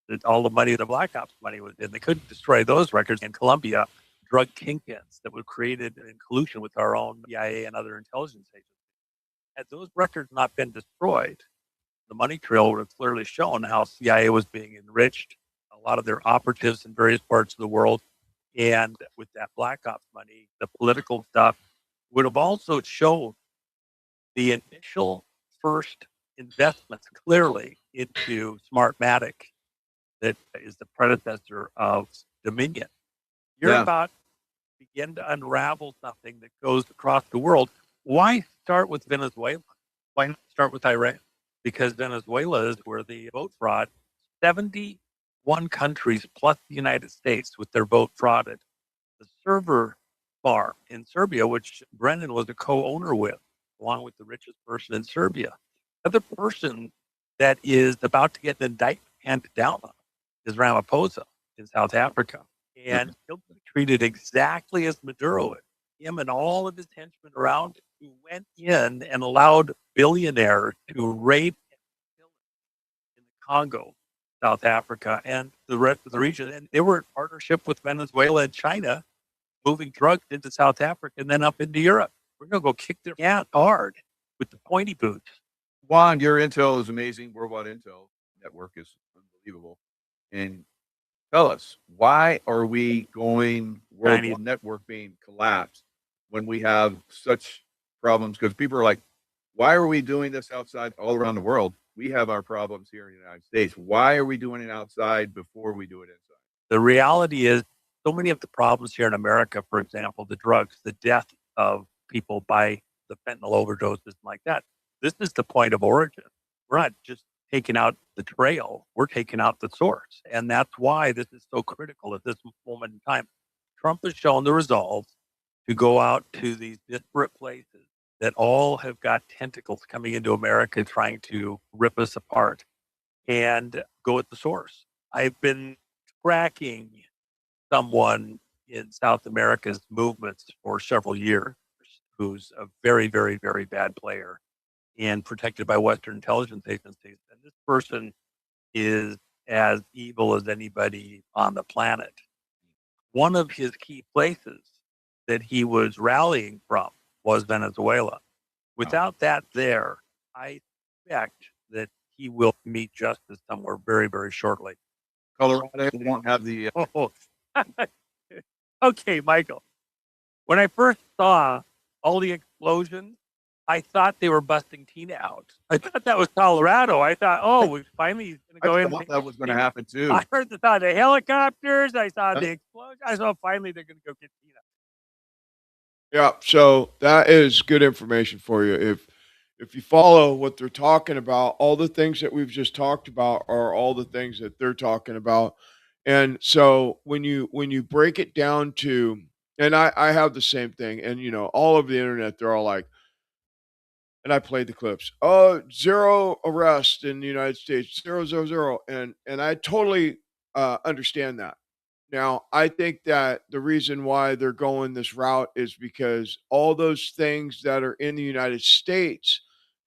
that all the money, the Black Ops money was in. They couldn't destroy those records in Colombia. Drug kingpins that were created in collusion with our own CIA and other intelligence agencies. Had those records not been destroyed, the money trail would have clearly shown how CIA was being enriched, a lot of their operatives in various parts of the world. And with that Black Ops money, the political stuff would have also shown the initial first investments clearly into Smartmatic, that is the predecessor of Dominion. You're about to begin to unravel something that goes across the world. Why start with Venezuela? Why not start with Iran? Because Venezuela is where the vote fraud, 71 countries plus the United States with their vote frauded. The server farm in Serbia, which Brennan was a co-owner with, along with the richest person in Serbia. The other person that is about to get an indictment handed down on is Ramaphosa in South Africa. And he'll be treated exactly as Maduro is. Him and all of his henchmen around who went in and allowed billionaires to rape in the Congo, South Africa, and the rest of the region. And they were in partnership with Venezuela and China, moving drugs into South Africa and then up into Europe. We're going to go kick their ass hard with the pointy boots. Juan, your intel is amazing. Worldwide Intel Network is unbelievable. And tell us, why are we going worldwide network being collapsed when we have such problems? Because people are like, why are we doing this outside all around the world? We have our problems here in the United States. Why are we doing it outside before we do it inside? The reality is, so many of the problems here in America, for example, the drugs, the death of people by the fentanyl overdoses like that, this is the point of origin. We're not just taking out the trail, we're taking out the source. And that's why this is so critical at this moment in time. Trump has shown the resolve to go out to these disparate places that all have got tentacles coming into America trying to rip us apart and go at the source. I've been tracking someone in South America's movements for several years who's a very, very, very bad player and protected by Western intelligence agencies. And this person is as evil as anybody on the planet. One of his key places that he was rallying from was Venezuela. Without that there, I expect that he will meet justice somewhere very, very shortly. Colorado won't have the... Okay, Michael. When I first saw all the explosions, I thought they were busting Tina out. I thought that was Colorado. I thought, oh, we finally going to go in. That was going to happen too. I heard the thought of the helicopters. I saw the explosion. I saw finally they're going to go get Tina. Yeah, so that is good information for you. If you follow what they're talking about, all the things that we've just talked about are all the things that they're talking about. And so when you break it down to, and I have the same thing, and all over the internet they're all like, and I played the clips. Oh, 0 arrests in the United States, 000, and I totally understand that. Now, I think that the reason why they're going this route is because all those things that are in the United States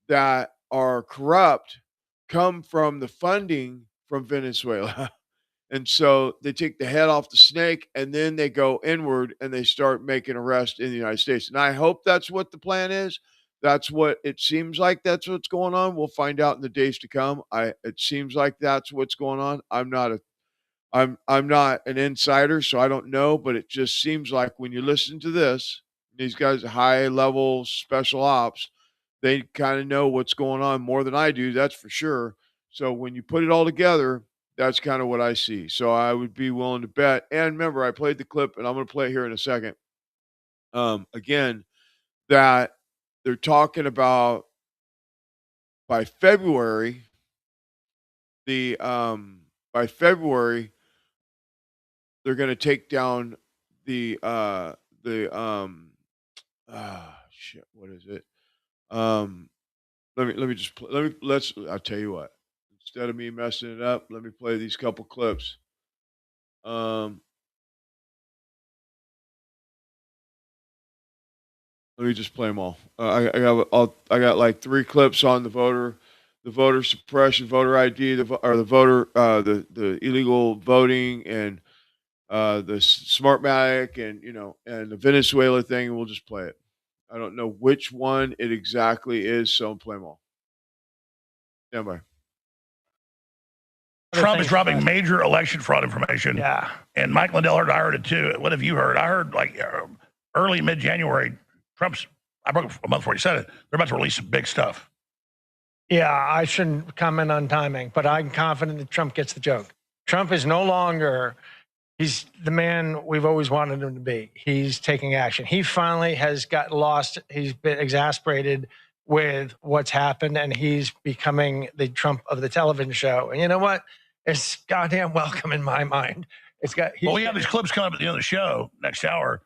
that are corrupt come from the funding from Venezuela. And so they take the head off the snake and then they go inward and they start making arrests in the United States. And I hope that's what the plan is. That's what it seems like. That's what's going on. We'll find out in the days to come. It seems like that's what's going on. I'm not an insider, so I don't know, but it just seems like when you listen to this, these guys are high level special ops, They kind of know what's going on more than I do, that's for sure. So when you put it all together, that's kind of what I see. So I would be willing to bet. And remember, I played the clip, and I'm going to play it here in a second. Again, that they're talking about by February, by February, they're going to take down the shit. What is it? I'll tell you what. Instead of me messing it up, let me play these couple clips. Let me just play them all. I got like 3 clips on the voter suppression, voter ID, the illegal voting, and the Smartmatic, and the Venezuela thing. And we'll just play it. I don't know which one it exactly is, so I'll play them all. Stand by. Trump is dropping major election fraud information. Yeah. And Mike Lindell heard, I heard it too. What have you heard? I heard like early mid-January, I broke a month before he said it, they're about to release some big stuff. Yeah, I shouldn't comment on timing, but I'm confident that Trump gets the joke. Trump is no longer, he's the man we've always wanted him to be. He's taking action. He finally has got lost. He's been exasperated with what's happened, and he's becoming the Trump of the television show. And you know what? It's goddamn welcome in my mind. Well, we have these clips coming up at the end of the show next hour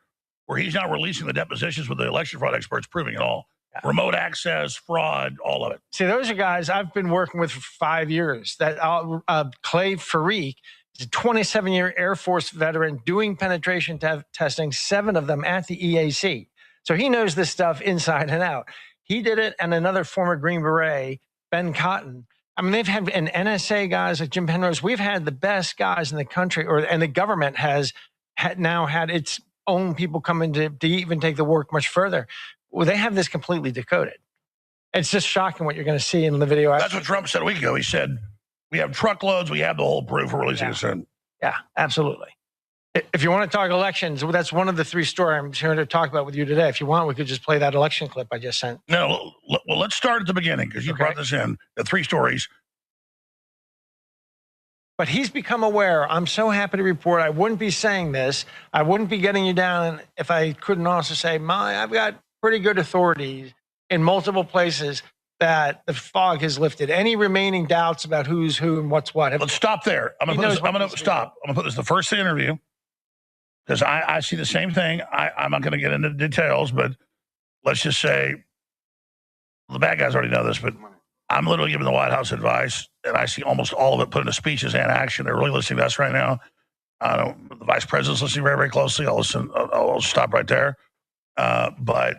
where he's now releasing the depositions with the election fraud experts proving it all. Yeah. Remote access, fraud, all of it. See, those are guys I've been working with for 5 years. That Clay Farik is a 27-year Air Force veteran doing penetration testing, 7 of them at the EAC. So he knows this stuff inside and out. He did it, and another former Green Beret, Ben Cotton. I mean, they've had an NSA guys like Jim Penrose. We've had the best guys in the country, and the government has now had its own people come in to even take the work much further. Well, they have this completely decoded. It's just shocking what you're going to see in the video. That's what Trump said a week ago. He said, we have truckloads, we have the whole proof, we're releasing it soon. Yeah, absolutely. If you want to talk elections, well, that's one of the 3 stories I'm here to talk about with you today. If you want, we could just play that election clip I just sent. No, well, let's start at the beginning because you brought this in, the 3 stories. But he's become aware. I'm so happy to report I wouldn't be saying this. I wouldn't be getting you down if I couldn't also say, I've got pretty good authorities in multiple places that the fog has lifted. Any remaining doubts about who's who and what's what. Let's stop there. I'm going to stop. I'm going to put this the first interview because I see the same thing. I'm not going to get into the details, but let's just say the bad guys already know this, but I'm literally giving the White House advice, and I see almost all of it put into speeches and action. They're really listening to us right now. The vice president's listening very, very closely. I'll stop right there. But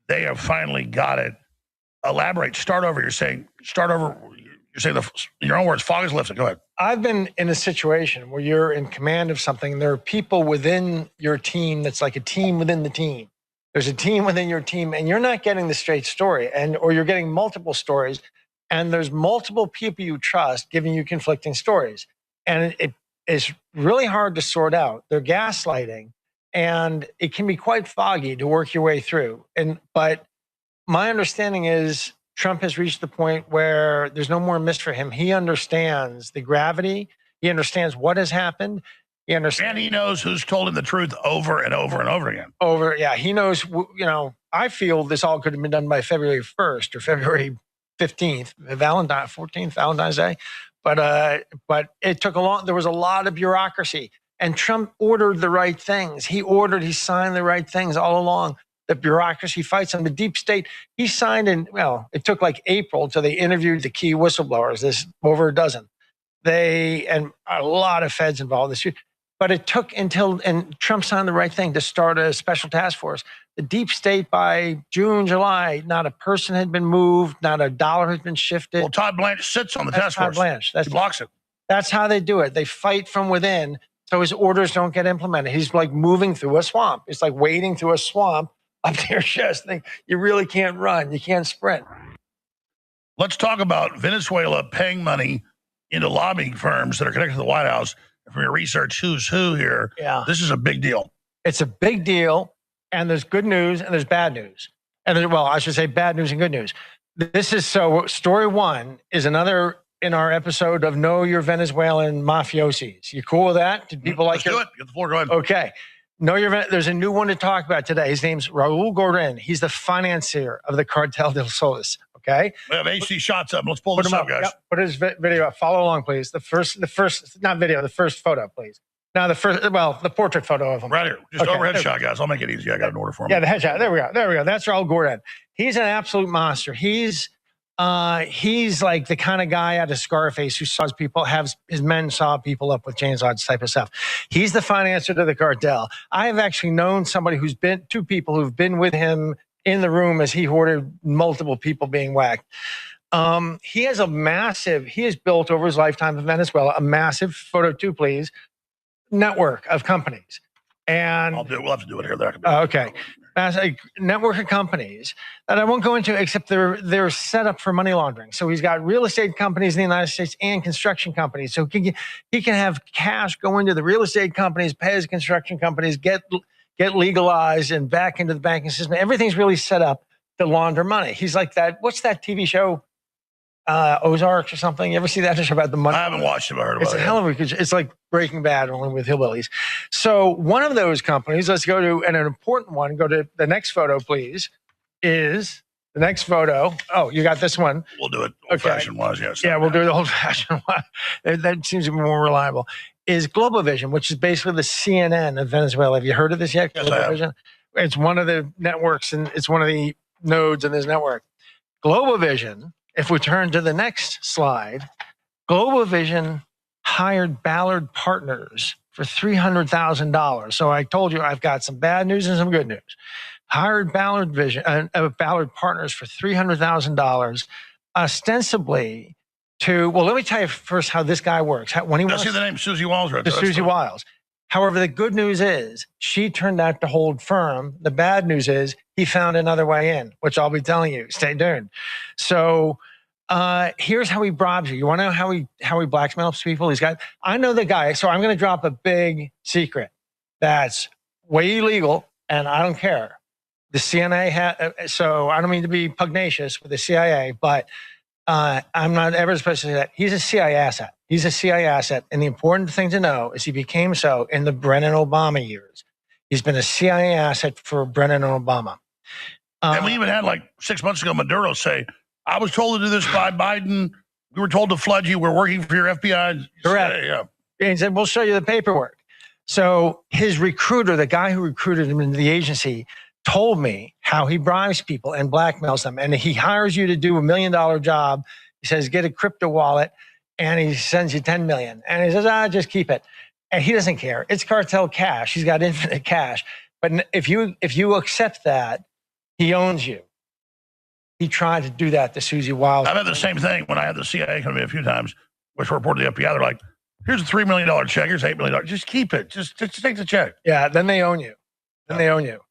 they have finally got it. Elaborate. Start over. You're saying in your own words, fog is lifted. Go ahead. I've been in a situation where you're in command of something. There are people within your team that's like a team within the team. There's a team within your team, and you're not getting the straight story, or you're getting multiple stories, and there's multiple people you trust giving you conflicting stories. And it is really hard to sort out. They're gaslighting, and it can be quite foggy to work your way through. But my understanding is Trump has reached the point where there's no more mist for him. He understands the gravity. He understands what has happened. He understands. And he knows who's told him the truth over and over and over again. He knows, I feel this all could have been done by February 1st or February 15th, Valentine's Day. But it took there was a lot of bureaucracy. And Trump ordered the right things. He signed the right things all along. The bureaucracy fights him. The deep state, he signed it took like April till they interviewed the key whistleblowers, there's over a dozen. And a lot of feds involved. But it took and Trump signed the right thing to start a special task force. The deep state by June, July, not a person had been moved, not a dollar has been shifted. Well, Todd Blanche sits on the task force. Todd Blanche. He blocks it. That's how they do it. They fight from within so his orders don't get implemented. He's like moving through a swamp. It's like wading through a swamp up to your chest. You really can't run. You can't sprint. Let's talk about Venezuela paying money into lobbying firms that are connected to the White House. From your research, who's who here? Yeah. This is a big deal. It's a big deal, and there's good news and there's bad news. And well, I should say bad news and good news. This is so story one is another in our episode of Know Your Venezuelan Mafiosis. You cool with that? Did people like Let's do it. Get the floor going. Okay. There's a new one to talk about today. His name's Raul Gordon. He's the financier of the Cartel del Solis. Okay. We have HD shots up. Let's pull this up, guys. Yep. Put his video up. Follow along, please. The first, not video, the first photo, please. Now the portrait photo of him. Right here. Just overhead shot, guys. I'll make it easy. I got an order for him. Yeah, the headshot. There we go. That's Raul Gordon. He's an absolute monster. He's like the kind of guy out of Scarface who saws people, his men saw people up with chainsaws type of stuff. He's the financier to the cartel. I have actually known two people who've been with him in the room as he ordered multiple people being whacked. He has built over his lifetime in Venezuela, a massive, photo two, please, network of companies. And we'll have to do it here. Okay. A network of companies that I won't go into, except they're set up for money laundering. So he's got real estate companies in the United States and construction companies. So he can have cash go into the real estate companies, pay his construction companies, get legalized and back into the banking system. Everything's really set up to launder money. He's like that. What's that TV show? Ozarks or something. You ever see that show about the money? I haven't watched it. I heard about it. It's a hell of a. It's like Breaking Bad, only with hillbillies. So one of those companies, let's go to an important one. Go to the next photo, please. Is the next photo? Oh, you got this one. We'll do it old-fashioned wise. Yes. Yeah, we'll do it old-fashioned wise. That seems to be more reliable. Is Global Vision, which is basically the CNN of Venezuela. Have you heard of this yet? Yes, Global Vision. It's one of the networks, and it's one of the nodes in this network. Global Vision. If we turn to the next slide, Global Vision hired Ballard Partners for $300,000. So I told you I've got some bad news and some good news. Hired Ballard Partners for $300,000, ostensibly to. Well, let me tell you first how this guy works. I see the name Susie Wiles right there. Susie Wiles. However, the good news is she turned out to hold firm. The bad news is he found another way in, which I'll be telling you. Stay tuned. So here's how he bribes you. You want to know how he blackmails people? I know the guy. So I'm going to drop a big secret that's way illegal, and I don't care. The CIA so I don't mean to be pugnacious with the CIA, but I'm not ever supposed to say that. He's a CIA asset. He's a CIA asset. And the important thing to know is he became so in the Brennan Obama years. He's been a CIA asset for Brennan and Obama. And we even had like 6 months ago, Maduro say, I was told to do this by Biden. We were told to flood you. We're working for your FBI. Correct. Yeah. And he said, we'll show you the paperwork. So his recruiter, the guy who recruited him into the agency, told me how he bribes people and blackmails them. And he hires you to do $1 million job. He says, get a crypto wallet, and he sends you 10 million. And he says, just keep it. And he doesn't care. It's cartel cash. He's got infinite cash. But if you accept that, he owns you. He tried to do that to Susie Wiles. I've had the same thing when I had the CIA come to me a few times, which reported to the FBI. They're like, here's a $3 million check. Here's $8 million. Just keep it. Just take the check. Yeah, then they own you. They own you.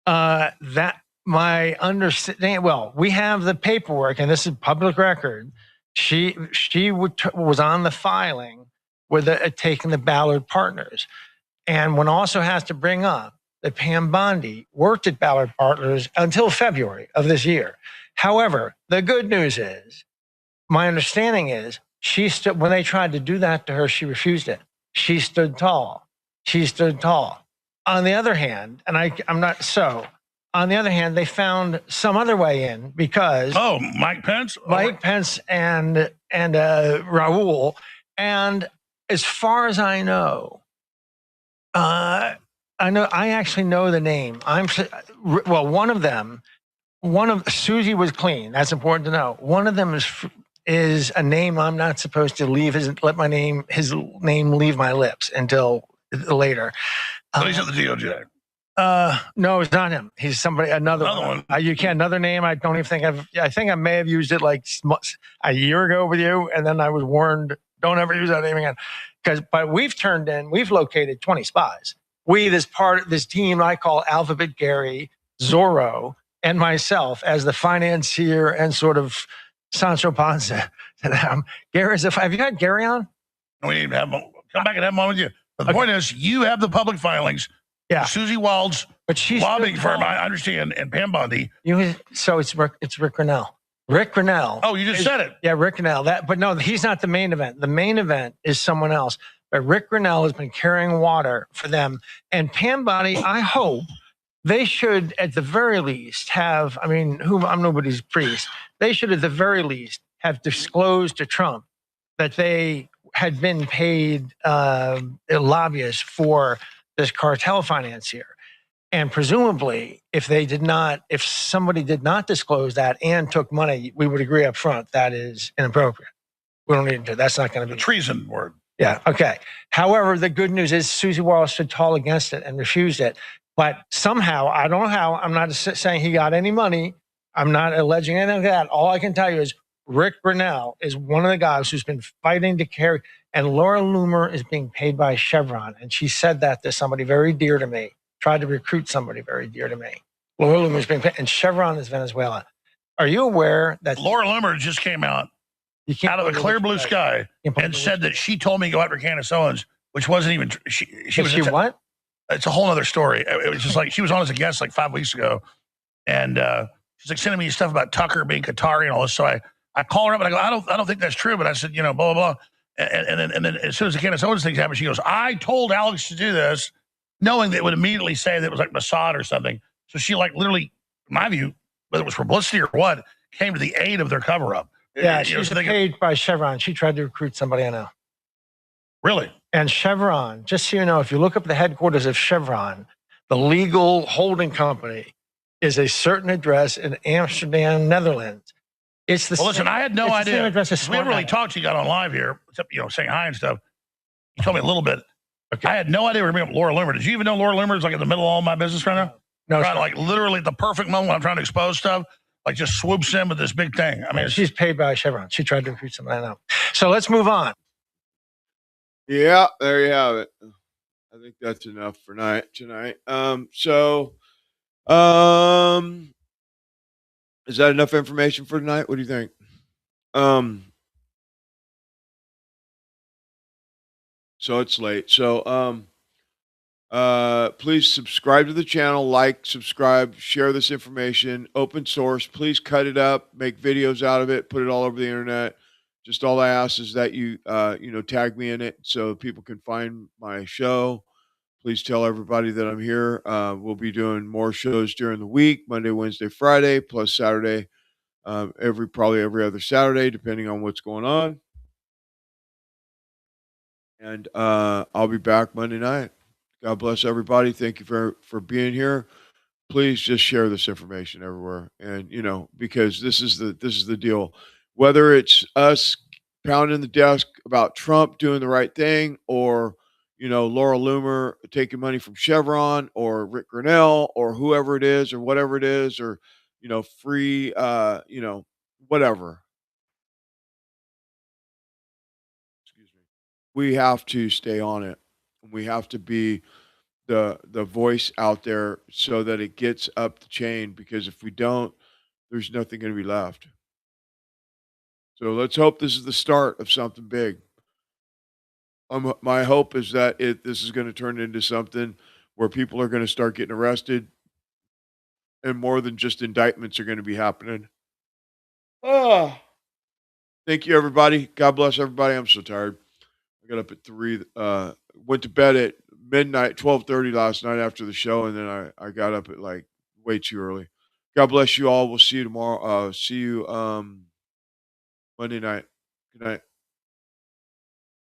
That my understanding. Well, we have the paperwork, and this is public record. She was on the filing with taking the Ballard Partners, and one also has to bring up that Pam Bondi worked at Ballard Partners until February of this year. However, the good news is, my understanding is, when they tried to do that to her, she refused it. She stood tall. She stood tall. On the other hand, and I'm not so. On the other hand, they found some other way in because Mike Pence and Raul, and as far as I know, I actually know the name. One of Susie was clean. That's important to know. One of them is a name I'm not supposed to let his name leave my lips until later. But he's at the DOJ. No, it's not him. He's another one. Another name. I don't even think I think I may have used it like a year ago with you, and then I was warned, don't ever use that name again. But we've located 20 spies. This team I call Alphabet Gary, Zorro, and myself as the financier and sort of Sancho Panza to them. Have you had Gary on? We need to have him. Come back and have him on with you. But the point is, you have the public filings. Yeah. Susie Wiles But she's lobbying firm. I understand. And Pam Bondi. So it's Rick Grinnell. Rick Grinnell. Oh, you just said it. Yeah, Rick Grinnell. But no, he's not the main event. The main event is someone else. But Rick Grinnell has been carrying water for them. And Pam Bondi, I hope they should, at the very least, have. I mean, I'm nobody's priest. They should, at the very least, have disclosed to Trump that they had been paid lobbyists for this cartel financier. And presumably, if somebody did not disclose that and took money, we would agree up front that is inappropriate. We don't need to. That's not going to be the treason word. Yeah. Okay. However, the good news is Susie Wallace stood tall against it and refused it. But somehow, I don't know how. I'm not saying he got any money. I'm not alleging anything like that. All I can tell you is Rick Grinnell is one of the guys who's been fighting to carry. And Laura Loomer is being paid by Chevron, and she said that to somebody very dear to me. Tried to recruit somebody very dear to me. Laura Loomer is being paid, and Chevron is Venezuela. Are you aware that Laura Loomer just came out of a clear blue sky and said that she told me to go after Candace Owens, which wasn't even she was what? It's a whole other story. It was just like she was on as a guest like 5 weeks ago, and she's like sending me stuff about Tucker being Qatari and all this. So I call her up and I go, I don't think that's true, but I said, blah blah blah. And then as soon as the Candace Owens thing happened, she goes, I told Alex to do this, knowing that it would immediately say that it was like Mossad or something. So she like literally, in my view, whether it was publicity or what, came to the aid of their cover-up. Yeah, she was paid by Chevron. She tried to recruit somebody I know. Really? And Chevron, just so you know, if you look up the headquarters of Chevron, the legal holding company is a certain address in Amsterdam, Netherlands. It's the well, listen, I had no idea. We haven't really talked. talked. You got on live here, except saying hi and stuff. You told me a little bit. Okay. I had no idea we were bringing up Laura Loomer. Did you even know Laura Loomer is like in the middle of all my business right now? No, trying to, like literally at the perfect moment when I'm trying to expose stuff, like just swoops in with this big thing. I mean, she's paid by Chevron. She tried to recruit somebody I know. So let's move on. Yeah, there you have it. I think that's enough for tonight. Is that enough information for tonight? What do you think? So it's late. So please subscribe to the channel, subscribe, share this information, open source. Please cut it up, make videos out of it, put it all over the internet. Just all I ask is that you tag me in it so people can find my show. Please tell everybody that I'm here. We'll be doing more shows during the week, Monday, Wednesday, Friday, plus Saturday, probably every other Saturday, depending on what's going on. And I'll be back Monday night. God bless everybody. Thank you for being here. Please just share this information everywhere. And because this is the deal. Whether it's us pounding the desk about Trump doing the right thing, or Laura Loomer taking money from Chevron, or Rick Grinnell, or whoever it is, or whatever it is, or free whatever. We have to stay on it. We have to be the voice out there so that it gets up the chain, because if we don't, there's nothing going to be left. So let's hope this is the start of something big. My hope is that this is going to turn into something where people are going to start getting arrested, and more than just indictments are going to be happening. Oh, thank you, everybody. God bless everybody. I'm so tired. I got up at 3, went to bed at midnight, 12:30 last night after the show, and then I got up at like way too early. God bless you all. We'll see you tomorrow. See you Monday night. Good night.